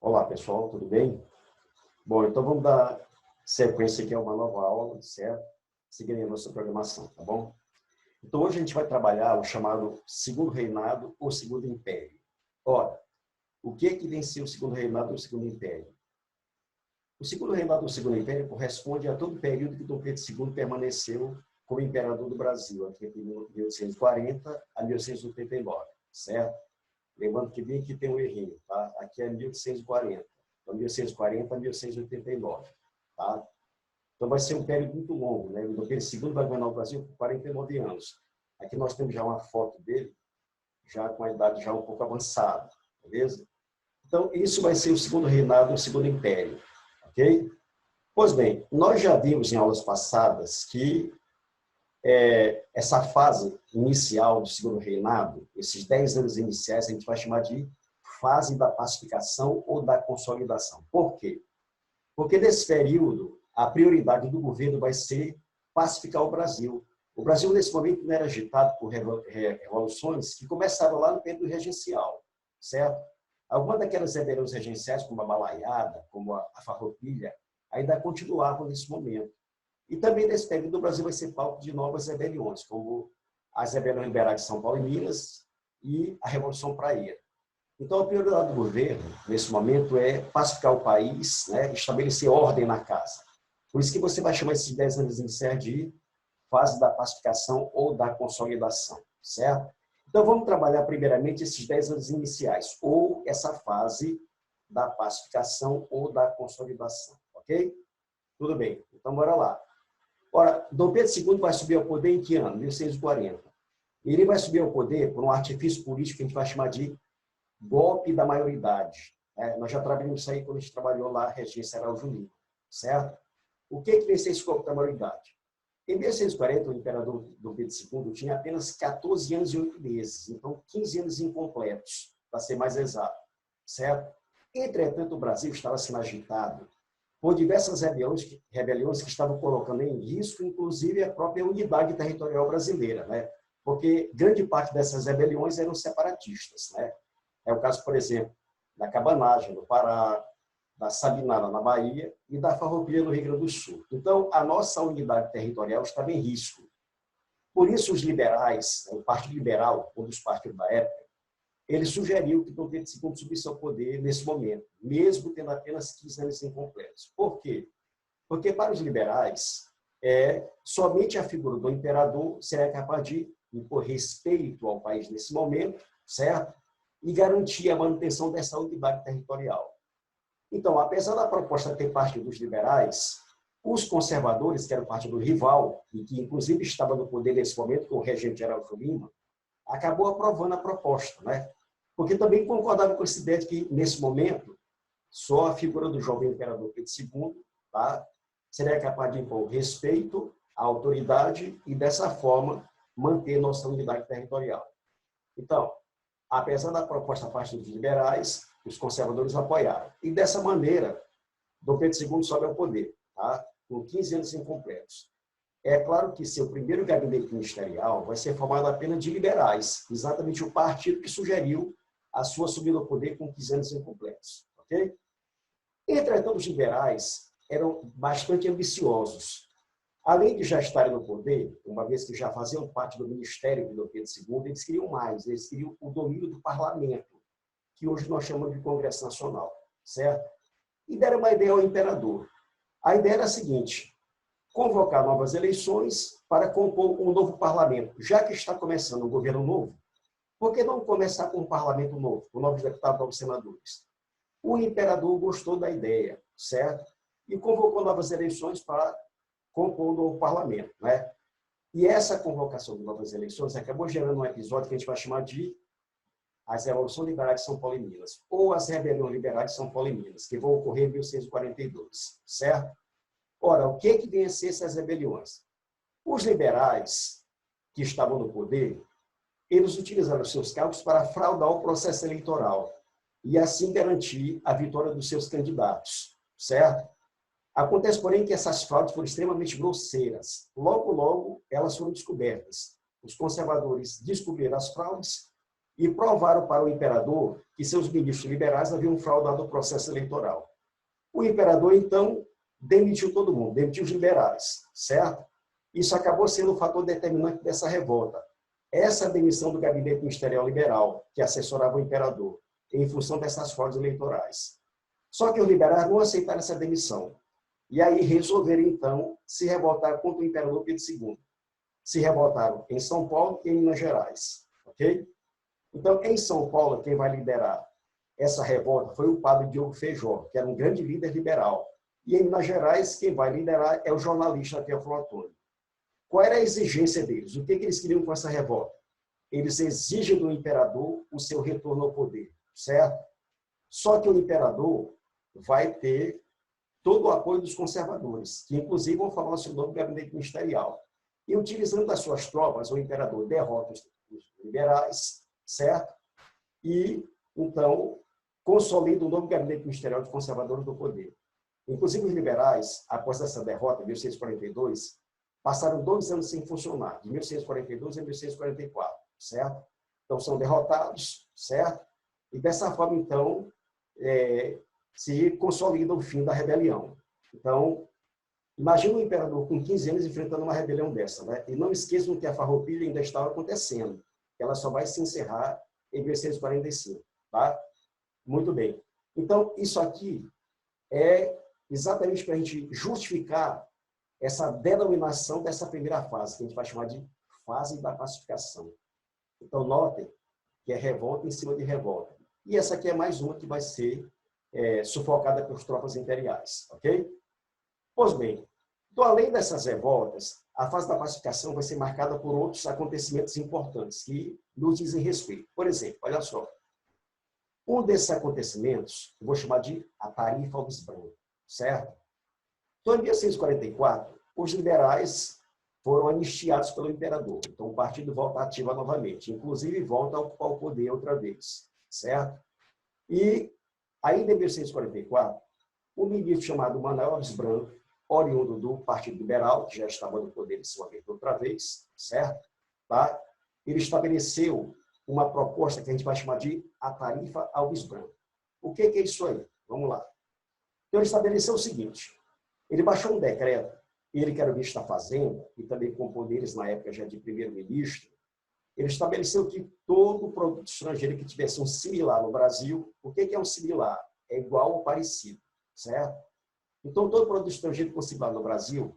Olá, pessoal, tudo bem? Bom, então vamos dar sequência aqui a uma nova aula, certo? Seguindo a nossa programação, tá bom? Então, hoje a gente vai trabalhar o chamado Segundo Reinado ou Segundo Império. Ora, o que vem ser o Segundo Reinado ou o Segundo Império? O Segundo Reinado ou o Segundo Império corresponde a todo o período que Dom Pedro II permaneceu como imperador do Brasil, entre 1840 a 1889, certo? Lembrando que bem aqui tem um errinho, tá? Aqui é 1840. Então, 1840 a 1889, tá? Então, vai ser um período muito longo, né? O Dom Pedro II vai governar o Brasil por 49 anos. Aqui nós temos já uma foto dele, já com a idade já um pouco avançada, beleza? Então, isso vai ser o segundo reinado, o segundo império, ok? Pois bem, nós já vimos em aulas passadas que essa fase inicial do segundo reinado, esses 10 anos iniciais, a gente vai chamar de fase da pacificação ou da consolidação. Por quê? Porque nesse período, a prioridade do governo vai ser pacificar o Brasil. O Brasil, nesse momento, não era agitado por revoluções que começaram lá no período regencial, certo? Algumas daquelas rebeliões regenciais, como a Balaiada, como a Farroupilha, ainda continuavam nesse momento. E também nesse período o Brasil vai ser palco de novas rebeliões, como as rebeliões liberais de São Paulo e Minas e a Revolução Praieira. Então, a prioridade do governo, nesse momento, é pacificar o país, né, estabelecer ordem na casa. Por isso que você vai chamar esses 10 anos iniciais de fase da pacificação ou da consolidação, certo? Então, vamos trabalhar primeiramente esses 10 anos iniciais, ou essa fase da pacificação ou da consolidação, ok? Tudo bem, então bora lá. Ora, Dom Pedro II vai subir ao poder em que ano? 1640. Ele vai subir ao poder por um artifício político que a gente vai chamar de golpe da maioridade. Nós já trabalhamos isso aí quando a gente trabalhou lá, Regência Araújo Lima, certo? O que vem ser esse golpe da maioridade? Em 1640, o imperador Dom Pedro II tinha apenas 14 anos e 8 meses, então 15 anos incompletos, para ser mais exato, certo? Entretanto, o Brasil estava sendo agitado por diversas rebeliões que estavam colocando em risco, inclusive, a própria unidade territorial brasileira, né? Porque grande parte dessas rebeliões eram separatistas, né? É o caso, por exemplo, da cabanagem no Pará, da Sabinada na Bahia e da Farroupilha no Rio Grande do Sul. Então, a nossa unidade territorial estava em risco. Por isso, os liberais, o Partido Liberal, um dos partidos da época, ele sugeriu que Dom Pedro II subisse ao poder nesse momento, mesmo tendo apenas 15 anos incompletos. Por quê? Porque, para os liberais, somente a figura do imperador seria capaz de impor respeito ao país nesse momento, certo? E garantir a manutenção dessa unidade territorial. Então, apesar da proposta ter partido dos liberais, os conservadores, que era o partido rival, e que inclusive estava no poder nesse momento, com o regente Araújo Lima, acabou aprovando a proposta, né? Porque também concordava com essa ideia de que, nesse momento, só a figura do jovem imperador Pedro II, tá, seria capaz de impor respeito à autoridade e, dessa forma, manter nossa unidade territorial. Então, apesar da proposta da parte dos liberais, os conservadores apoiaram. E, dessa maneira, Dom Pedro II sobe ao poder, tá, com 15 anos incompletos. É claro que seu primeiro gabinete ministerial vai ser formado apenas de liberais, exatamente o partido que sugeriu a sua subida ao poder com 15 anos incompletos. Ok? Entretanto, os liberais eram bastante ambiciosos. Além de já estarem no poder, uma vez que já faziam parte do ministério de Dom Pedro II, eles queriam mais, eles queriam o domínio do parlamento, que hoje nós chamamos de Congresso Nacional, certo? E deram uma ideia ao imperador. A ideia era a seguinte: convocar novas eleições para compor um novo parlamento. Já que está começando um governo novo, por que não começar com um parlamento novo, com novos deputados, novos senadores? O imperador gostou da ideia, certo? E convocou novas eleições para compor um novo parlamento, né? E essa convocação de novas eleições acabou gerando um episódio que a gente vai chamar de as Revoluções Liberais de São Paulo e Minas, ou as Rebeliões Liberais de São Paulo e Minas, que vão ocorrer em 1642, certo? Ora, o que vem a ser essas rebeliões? Os liberais que estavam no poder, eles utilizaram os seus cargos para fraudar o processo eleitoral e assim garantir a vitória dos seus candidatos, certo? Acontece, porém, que essas fraudes foram extremamente grosseiras. Logo, logo, elas foram descobertas. Os conservadores descobriram as fraudes e provaram para o imperador que seus ministros liberais haviam fraudado o processo eleitoral. O imperador, então, demitiu todo mundo, demitiu os liberais, certo? Isso acabou sendo o fator determinante dessa revolta. Essa demissão do gabinete ministerial liberal, que assessorava o imperador, em função dessas fraudes eleitorais. Só que os liberais não aceitaram essa demissão. E aí resolveram, então, se revoltar contra o imperador Pedro II. Se revoltaram em São Paulo e em Minas Gerais. Ok? Então, em São Paulo, quem vai liderar essa revolta foi o padre Diogo Feijó, que era um grande líder liberal. E em Minas Gerais, quem vai liderar é o jornalista Teófilo Otoni. Qual era a exigência deles? O que eles queriam com essa revolta? Eles exigem do imperador o seu retorno ao poder, certo? Só que o imperador vai ter todo o apoio dos conservadores, que inclusive vão falar o seu nome do gabinete ministerial. E utilizando as suas tropas, o imperador derrota os liberais, certo? E, então, consolida o novo gabinete ministerial de conservadores do poder. Inclusive, os liberais, após essa derrota, em 1642, passaram 2 anos sem funcionar, de 1642 a 1644, certo? Então, são derrotados, certo? E, dessa forma, então, se consolida o fim da rebelião. Então, imagina o imperador com 15 anos enfrentando uma rebelião dessa, né? E não esqueçam que a farroupilha ainda estava acontecendo. Ela só vai se encerrar em 1645, tá? Muito bem. Então, isso aqui é exatamente para a gente justificar essa denominação dessa primeira fase, que a gente vai chamar de fase da pacificação. Então, notem que é revolta em cima de revolta. E essa aqui é mais uma que vai ser sufocada pelas tropas imperiais, ok? Pois bem, então, além dessas revoltas, a fase da pacificação vai ser marcada por outros acontecimentos importantes que nos dizem respeito. Por exemplo, olha só, um desses acontecimentos, eu vou chamar de a Tarifa Alves Branco, certo? Então, em 1644, os liberais foram anistiados pelo imperador. Então, o partido volta ativa novamente, inclusive volta a ocupar o poder outra vez, certo? E, ainda em 1644, um ministro chamado Manuel Alves Branco, oriundo do Partido Liberal, que já estava no poder em sua vez outra vez, certo? Tá? Ele estabeleceu uma proposta que a gente vai chamar de a Tarifa Alves Branco. O que é isso aí? Vamos lá. Então, ele estabeleceu o seguinte, ele baixou um decreto, ele que era o ministro da Fazenda, e também com poderes na época já de primeiro-ministro, ele estabeleceu que todo produto estrangeiro que tivesse um similar no Brasil, o que é um similar? É igual ou parecido, certo? Então, todo produto estrangeiro com similar no Brasil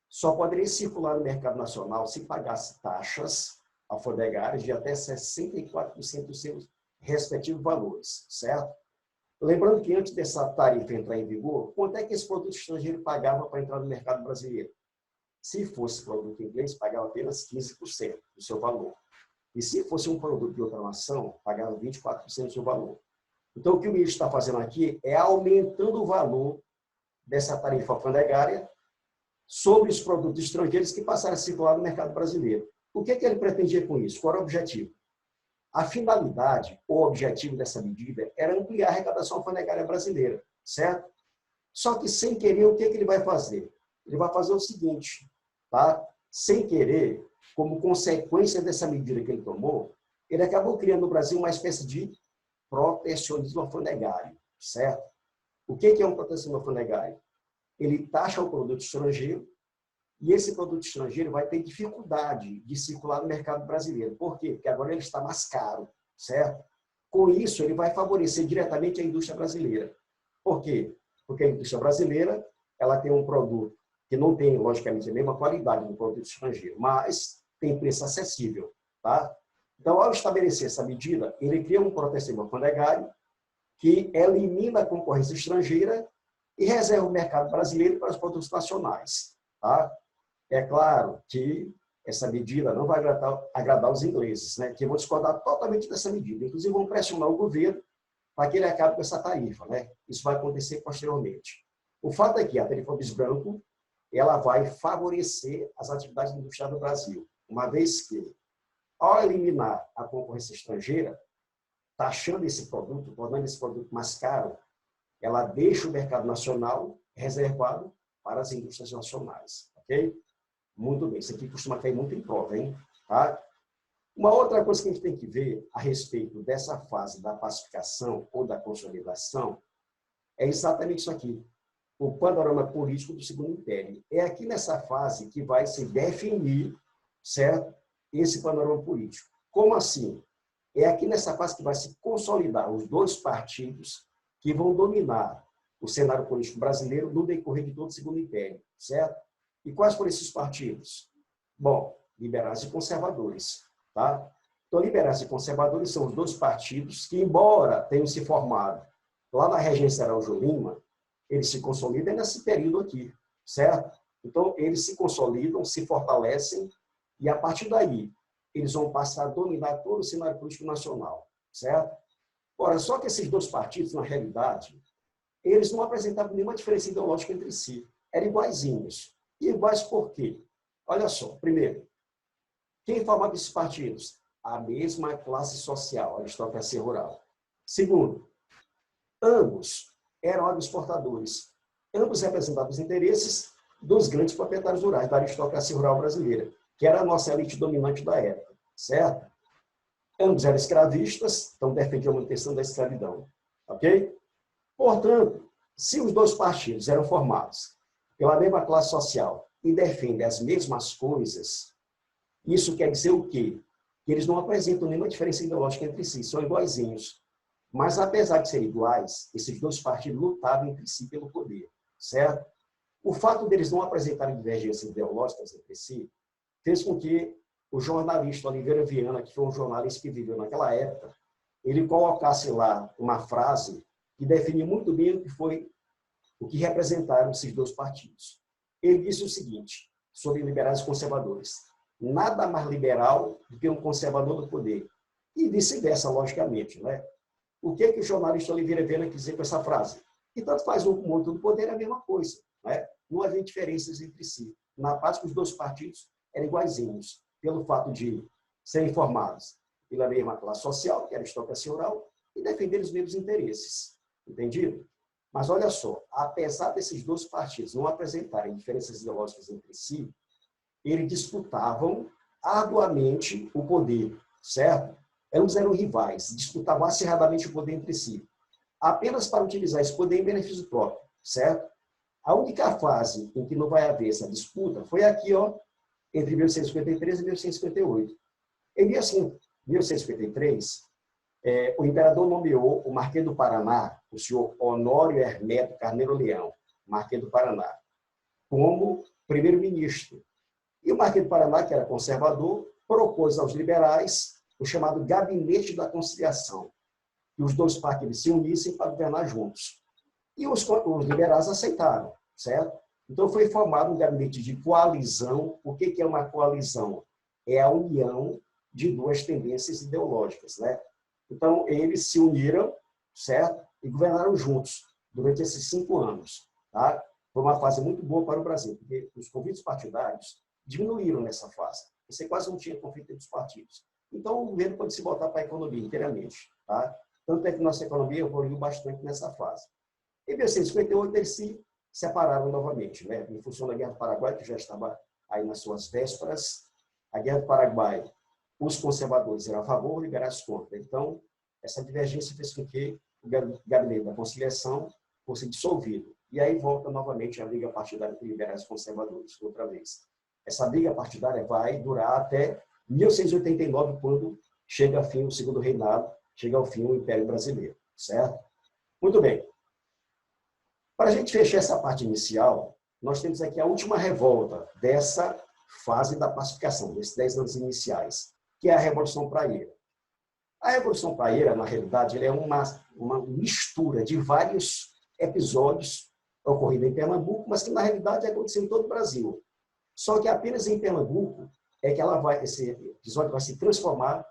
só poderia circular no mercado nacional se pagasse taxas alfandegárias de até 64% dos seus respectivos valores, certo? Lembrando que antes dessa tarifa entrar em vigor, quanto é que esse produto estrangeiro pagava para entrar no mercado brasileiro? Se fosse produto inglês, pagava apenas 15% do seu valor. E se fosse um produto de outra nação, pagava 24% do seu valor. Então, o que o ministro está fazendo aqui é aumentando o valor dessa tarifa alfandegária sobre os produtos estrangeiros que passaram a circular no mercado brasileiro. O que ele pretendia com isso? Qual era o objetivo? A finalidade, ou objetivo dessa medida, era ampliar a arrecadação alfandegária brasileira, certo? Só que, sem querer, o que ele vai fazer? Ele vai fazer o seguinte, tá? Sem querer, como consequência dessa medida que ele tomou, ele acabou criando no Brasil uma espécie de protecionismo alfandegário, certo? O que é um protecionismo alfandegário? Ele taxa o produto estrangeiro e esse produto estrangeiro vai ter dificuldade de circular no mercado brasileiro. Por quê? Porque agora ele está mais caro, certo? Com isso, ele vai favorecer diretamente a indústria brasileira. Por quê? Porque a indústria brasileira ela tem um produto que não tem, logicamente, a mesma qualidade do produto estrangeiro, mas tem preço acessível, tá? Então, ao estabelecer essa medida, ele cria um protecionismo alfandegário que elimina a concorrência estrangeira e reserva o mercado brasileiro para os produtos nacionais, tá? É claro que essa medida não vai agradar os ingleses, né, que vão discordar totalmente dessa medida. Inclusive, vão pressionar o governo para que ele acabe com essa tarifa, né? Isso vai acontecer posteriormente. O fato é que a tarifa Alves Branco ela vai favorecer as atividades industriais do Brasil, uma vez que, ao eliminar a concorrência estrangeira, taxando esse produto, tornando esse produto mais caro, ela deixa o mercado nacional reservado para as indústrias nacionais, ok? Muito bem, isso aqui costuma cair muito em prova, hein? Tá? Uma outra coisa que a gente tem que ver a respeito dessa fase da pacificação ou da consolidação é exatamente isso aqui, o panorama político do Segundo Império. É aqui nessa fase que vai se definir, certo, esse panorama político. Como assim? É aqui nessa fase que vai se consolidar os dois partidos que vão dominar o cenário político brasileiro no decorrer de todo o Segundo Império, certo? E quais foram esses partidos? Bom, liberais e conservadores, tá? Então, liberais e conservadores são os dois partidos que, embora tenham se formado lá na regência Araújo Lima, eles se consolidam nesse período aqui, certo? Então, eles se consolidam, se fortalecem, e a partir daí, eles vão passar a dominar todo o cenário político nacional, certo? Ora, só que esses dois partidos, na realidade, eles não apresentavam nenhuma diferença ideológica entre si. Eram iguaizinhos. E iguais por quê? Olha só, primeiro, quem formava esses partidos? A mesma classe social, a aristocracia rural. Segundo, ambos eram agroexportadores. Ambos representavam os interesses dos grandes proprietários rurais, da aristocracia rural brasileira, que era a nossa elite dominante da época, certo? Ambos eram escravistas, então defendiam a manutenção da escravidão, ok? Portanto, se os dois partidos eram formados pela mesma classe social e defendem as mesmas coisas, isso quer dizer o quê? Que eles não apresentam nenhuma diferença ideológica entre si, são iguaizinhos. Mas, apesar de serem iguais, esses dois partidos lutavam entre si pelo poder, certo? O fato deles não apresentarem divergências ideológicas entre si fez com que o jornalista Oliveira Viana, que foi um jornalista que viveu naquela época, ele colocasse lá uma frase que define muito bem o que representaram esses dois partidos. Ele disse o seguinte, sobre liberais e conservadores: nada mais liberal do que um conservador do poder. E vice-versa, logicamente, né? O que o jornalista Oliveira Viana quis dizer com essa frase? E tanto faz um como outro do poder é a mesma coisa, né? Não havia diferenças entre si. Na parte que os dois partidos eram iguaizinhos, pelo fato de serem formados pela mesma classe social, que era a aristocracia rural, e defender os mesmos interesses. Entendido? Mas olha só, apesar desses dois partidos não apresentarem diferenças ideológicas entre si, eles disputavam arduamente o poder, certo? Ambos eram rivais, disputavam acirradamente o poder entre si, apenas para utilizar esse poder em benefício próprio, certo? A única fase em que não vai haver essa disputa foi aqui, ó, entre 1853 e 1858. Em 1853, o imperador nomeou o Marquês do Paraná, o senhor Honório Hermeto Carneiro Leão, Marquês do Paraná, como primeiro-ministro. E o Marquês do Paraná, que era conservador, propôs aos liberais o chamado Gabinete da Conciliação, que os dois partidos se unissem para governar juntos. E os liberais aceitaram, certo? Então foi formado um gabinete de coalizão. O que é uma coalizão? É a união de duas tendências ideológicas, né? Então eles se uniram, certo? E governaram juntos durante esses 5 anos, tá? Foi uma fase muito boa para o Brasil, porque os conflitos partidários diminuíram nessa fase. Você quase não tinha conflito entre os partidos. Então, o governo pode se botar para a economia inteiramente, tá? Tanto é que nossa economia evoluiu bastante nessa fase. Em 1958, eles se separaram novamente, né? Em função da Guerra do Paraguai, que já estava aí nas suas vésperas. A Guerra do Paraguai, os conservadores eram a favor, os liberais contra. Então, essa divergência fez com que o Gabinete da Conciliação fosse dissolvido. E aí volta novamente a briga partidária entre liberais e conservadores, outra vez. Essa briga partidária vai durar até 1689, quando chega ao fim o Segundo Reinado, chega ao fim o Império Brasileiro, certo? Muito bem. Para a gente fechar essa parte inicial, nós temos aqui a última revolta dessa fase da pacificação, desses 10 anos iniciais, que é a Revolução Praieira. A Revolução Praieira, na realidade, ela é uma mistura de vários episódios ocorridos em Pernambuco, mas que, na realidade, aconteceu em todo o Brasil. Só que apenas em Pernambuco é que esse episódio vai se transformar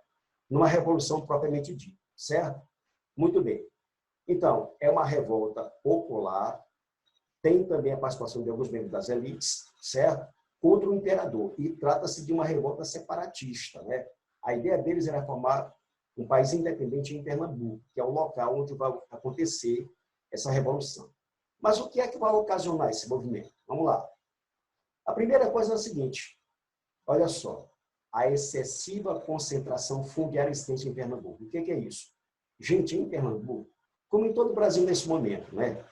numa revolução propriamente dita, certo? Muito bem. Então, é uma revolta popular, tem também a participação de alguns membros das elites, certo? Contra o imperador. E trata-se de uma revolta separatista, né? A ideia deles era formar um país independente em Pernambuco, que é o local onde vai acontecer essa revolução. Mas o que é que vai ocasionar esse movimento? Vamos lá. A primeira coisa é a seguinte: olha só, a excessiva concentração fundiária existente em Pernambuco. O que é isso? Gente, em Pernambuco, como em todo o Brasil nesse momento, né,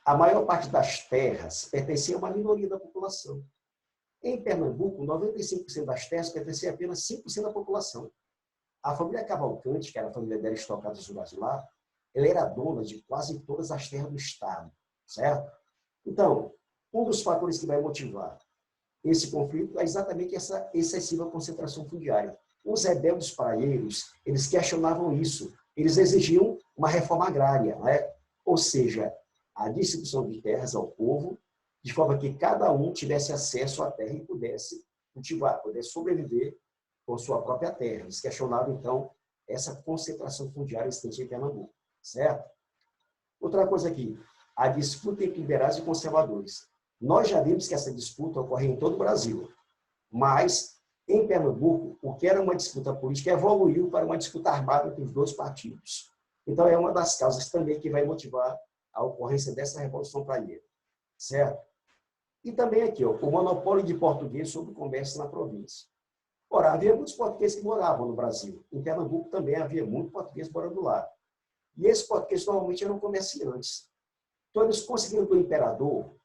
a maior parte das terras pertencia a uma minoria da população. Em Pernambuco, 95% das terras pertenciam a apenas 5% da população. A família Cavalcante, que era a família de aristocratas do Basilar, ela era dona de quase todas as terras do Estado, certo? Então, um dos fatores que vai motivar esse conflito é exatamente essa excessiva concentração fundiária. Os rebeldes praeiros, eles questionavam isso. Eles exigiam uma reforma agrária, né? Ou seja, a distribuição de terras ao povo, de forma que cada um tivesse acesso à terra e pudesse cultivar, pudesse sobreviver com sua própria terra. Eles questionavam, então, essa concentração fundiária existente em Pernambuco, certo? Outra coisa aqui, a disputa entre liberais e conservadores. Nós já vimos que essa disputa ocorre em todo o Brasil, mas em Pernambuco, o que era uma disputa política evoluiu para uma disputa armada entre os dois partidos. Então, é uma das causas também que vai motivar a ocorrência dessa Revolução Praieira, certo? E também aqui, ó, o monopólio de português sobre o comércio na província. Ora, havia muitos portugueses que moravam no Brasil. Em Pernambuco também havia muito português morando lá. E esses portugueses normalmente eram comerciantes. Então, eles conseguiram do imperador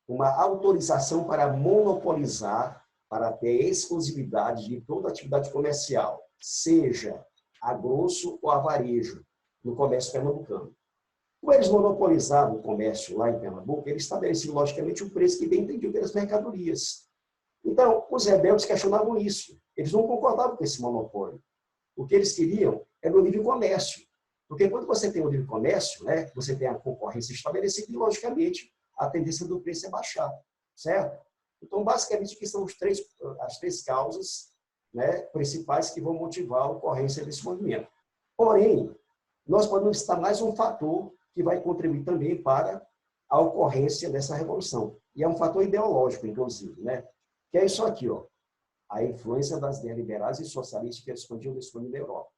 uma autorização para monopolizar, para ter exclusividade de toda atividade comercial, seja a grosso ou a varejo, no comércio pernambucano. Como eles monopolizavam o comércio lá em Pernambuco, eles estabeleciam, logicamente, um preço que bem entendido pelas mercadorias. Então, os rebeldes questionavam isso. Eles não concordavam com esse monopólio. O que eles queriam era o livre comércio. Porque quando você tem o livre comércio, né, você tem a concorrência estabelecida e, logicamente, a tendência do preço é baixar, certo? Então, basicamente, aqui são as três causas, né, principais que vão motivar a ocorrência desse movimento. Porém, nós podemos citar mais um fator que vai contribuir também para a ocorrência dessa revolução. E é um fator ideológico, inclusive, né? Que é isso aqui, ó, a influência das ideias liberais e socialistas que expandiam na Europa.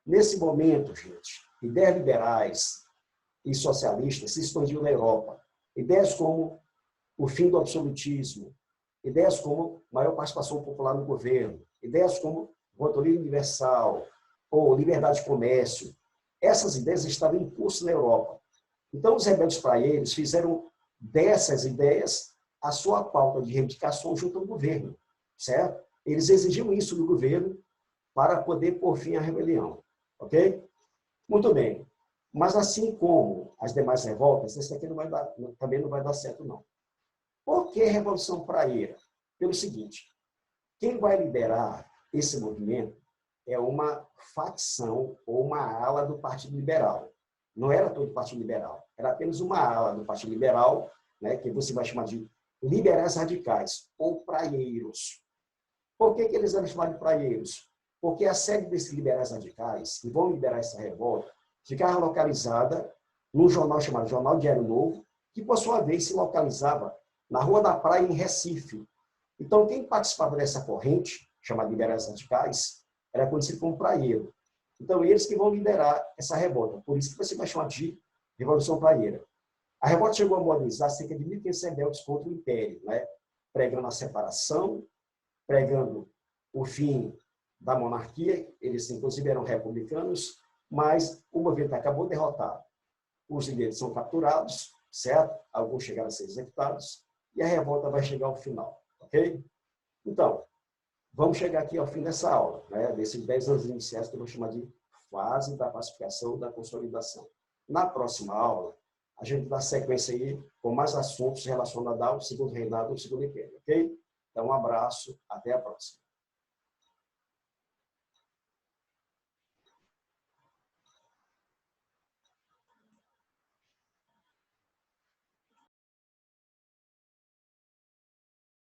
Nesse momento, gente, ideias liberais e socialistas se expandiam na Europa. Ideias como o fim do absolutismo, ideias como maior participação popular no governo, ideias como voto livre universal ou liberdade de comércio, essas ideias estavam em curso na Europa. Então, os rebeldes praeiros fizeram dessas ideias a sua pauta de reivindicação junto ao governo, certo? Eles exigiam isso do governo para poder pôr fim à rebelião, ok? Muito bem. Mas assim como as demais revoltas, esse aqui também não vai dar certo, não. Por que Revolução Praieira? Pelo seguinte, quem vai liderar esse movimento é uma facção ou uma ala do Partido Liberal. Não era todo o Partido Liberal, era apenas uma ala do Partido Liberal, né, que você vai chamar de liberais radicais ou praieiros. Por que eles eram chamados de praieiros? Porque a sede desses liberais radicais, que vão liderar essa revolta, ficava localizada num jornal chamado Jornal Diário Novo, que, por sua vez, se localizava na Rua da Praia, em Recife. Então, quem participava dessa corrente, chamada liberais radicais, era conhecido como praieiro. Então, eles que vão liderar essa revolta. Por isso que você vai chamar de Revolução Praieira. A revolta chegou a mobilizar cerca de 1.500 rebeldes contra o Império, né? Pregando a separação, pregando o fim da monarquia. Eles, inclusive, eram republicanos, mas o movimento acabou derrotado. Os líderes são capturados, certo? Alguns chegaram a ser executados, e a revolta vai chegar ao final, ok? Então, vamos chegar aqui ao fim dessa aula, né? Desses 10 anos iniciais que eu vou chamar de fase da pacificação e da consolidação. Na próxima aula, a gente dá sequência aí com mais assuntos relacionados ao segundo reinado e ao segundo império, ok? Então, um abraço, até a próxima.